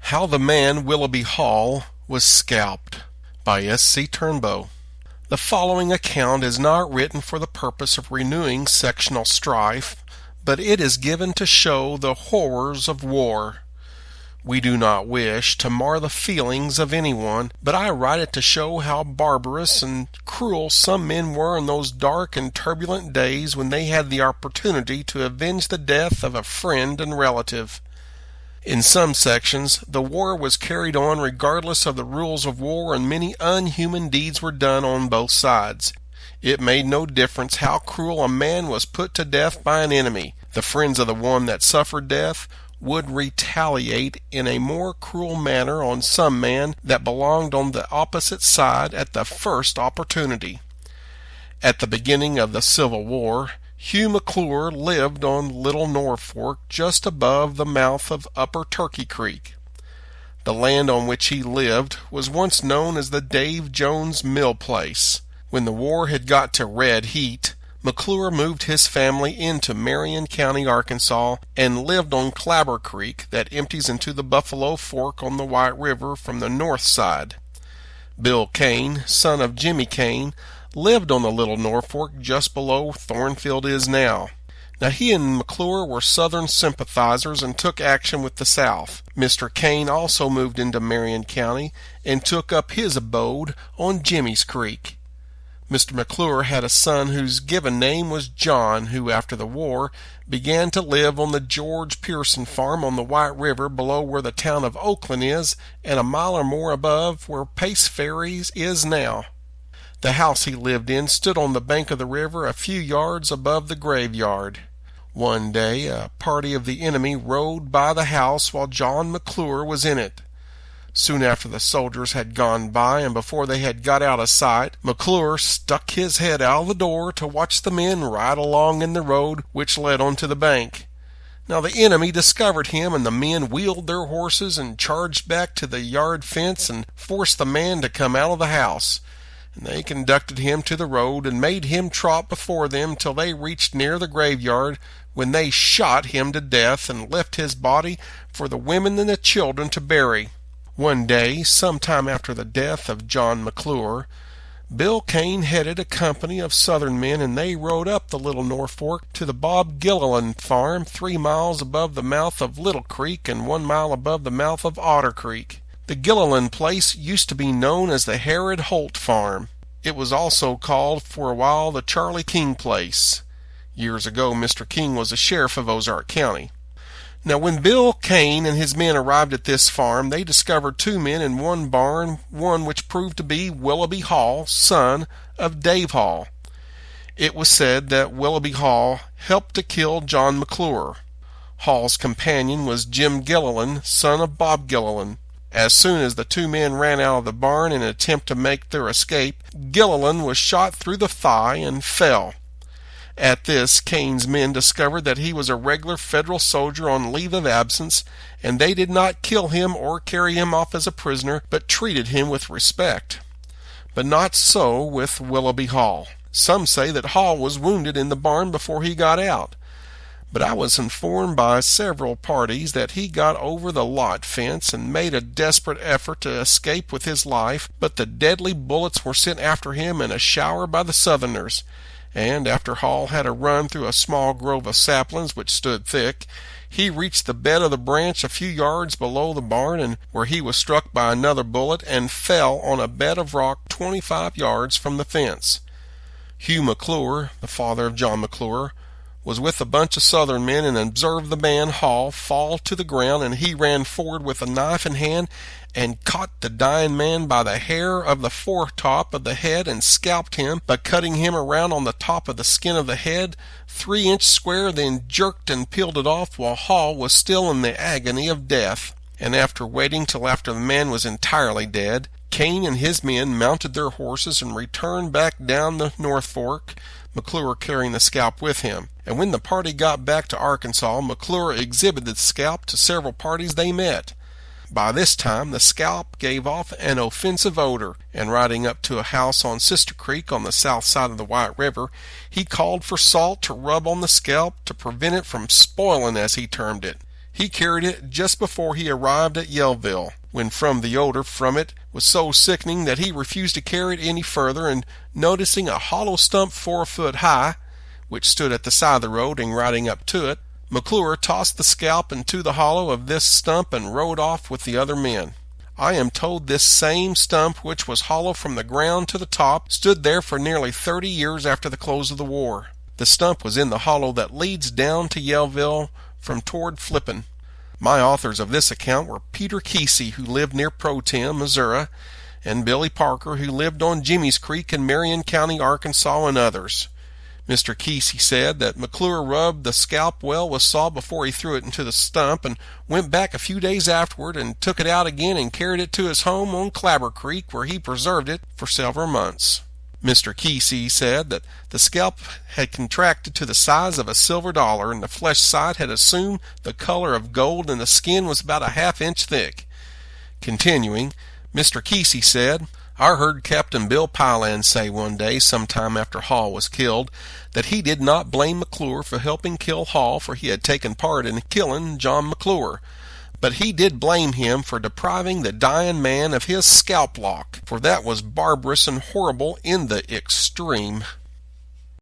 How the Man Willoughby Hall Was Scalped by C.S.A. Turnbo. The following account is not written for the purpose of renewing sectional strife, but it is given to show the horrors of war. We do not wish to mar the feelings of anyone, but I write it to show how barbarous and cruel some men were in those dark and turbulent days when they had the opportunity to avenge the death of a friend and relative. In some sections, the war was carried on regardless of the rules of war, and many unhuman deeds were done on both sides. It made no difference how cruel a man was put to death by an enemy. The friends of the one that suffered death would retaliate in a more cruel manner on some man that belonged on the opposite side at the first opportunity. At the beginning of the Civil War, Hugh McClure lived on Little Norfolk, just above the mouth of Upper Turkey Creek. The land on which he lived was once known as the Dave Jones Mill Place. When the war had got to red heat, McClure moved his family into Marion County, Arkansas, and lived on Claiborne Creek that empties into the Buffalo Fork on the White River from the north side. Bill Kane, son of Jimmy Kane, lived on the Little Norfolk just below Thornfield is now. Now he and McClure were Southern sympathizers and took action with the South. Mr. Kane also moved into Marion County and took up his abode on Jimmy's Creek. Mr. McClure had a son whose given name was John, who after the war began to live on the George Pearson farm on the White River below where the town of Oakland is, and a mile or more above where Pace Ferries is now. The house he lived in stood on the bank of the river a few yards above the graveyard. One day a party of the enemy rode by the house while John McClure was in it. Soon after the soldiers had gone by, and before they had got out of sight, McClure stuck his head out of the door to watch the men ride along in the road which led onto the bank. Now the enemy discovered him, and the men wheeled their horses and charged back to the yard fence and forced the man to come out of the house. And they conducted him to the road and made him trot before them till they reached near the graveyard, when they shot him to death and left his body for the women and the children to bury. One day, some time after the death of John McClure, Bill Kane headed a company of Southern men, and they rode up the Little Norfolk to the Bob Gilliland farm 3 miles above the mouth of Little Creek and 1 mile above the mouth of Otter Creek. The Gilliland place used to be known as the Herod Holt Farm. It was also called for a while the Charlie King Place. Years ago, Mr. King was a sheriff of Ozark County. Now, when Bill Kane and his men arrived at this farm, they discovered 2 men in one barn, one which proved to be Willoughby Hall, son of Dave Hall. It was said that Willoughby Hall helped to kill John McClure. Hall's companion was Jim Gilliland, son of Bob Gilliland. As soon as the 2 men ran out of the barn in an attempt to make their escape, Gilliland was shot through the thigh and fell. At this, Kane's men discovered that he was a regular federal soldier on leave of absence, and they did not kill him or carry him off as a prisoner, but treated him with respect. But not so with Willoughby Hall. Some say that Hall was wounded in the barn before he got out, but I was informed by several parties that he got over the lot fence and made a desperate effort to escape with his life, but the deadly bullets were sent after him in a shower by the Southerners, and after Hall had a run through a small grove of saplings which stood thick, he reached the bed of the branch a few yards below the barn, and where he was struck by another bullet and fell on a bed of rock 25 yards from the fence. Hugh McClure, the father of John McClure, was with a bunch of Southern men and observed the man Hall fall to the ground, and he ran forward with a knife in hand and caught the dying man by the hair of the foretop of the head and scalped him by cutting him around on the top of the skin of the head 3 inches square, then jerked and peeled it off while Hall was still in the agony of death. And after waiting till after the man was entirely dead, Kane and his men mounted their horses and returned back down the North Fork, McClure carrying the scalp with him. And when the party got back to Arkansas, McClure exhibited the scalp to several parties they met. By this time the scalp gave off an offensive odor, and riding up to a house on Sister Creek on the south side of the White River, he called for salt to rub on the scalp to prevent it from spoiling, as he termed it. He carried it just before he arrived at Yellville, when from the odor from it was so sickening that he refused to carry it any further, and noticing a hollow stump 4 foot high, which stood at the side of the road, and riding up to it, McClure tossed the scalp into the hollow of this stump and rode off with the other men. I am told this same stump, which was hollow from the ground to the top, stood there for nearly 30 years after the close of the war. The stump was in the hollow that leads down to Yellville from toward Flippin. My authors of this account were Peter Kesey, who lived near Protem, Missouri, and Billy Parker, who lived on Jimmy's Creek in Marion County, Arkansas, and others. Mr. Kesey said that McClure rubbed the scalp well with salt before he threw it into the stump, and went back a few days afterward and took it out again and carried it to his home on Claiborne Creek, where he preserved it for several months. Mr. Kesey said that the scalp had contracted to the size of a silver dollar, and the flesh side had assumed the color of gold, and the skin was about a half-inch thick. Continuing, Mr. Kesey said, I heard Captain Bill Pyland say one day, some time after Hall was killed, that he did not blame McClure for helping kill Hall, for he had taken part in killing John McClure. But he did blame him for depriving the dying man of his scalp lock, for that was barbarous and horrible in the extreme.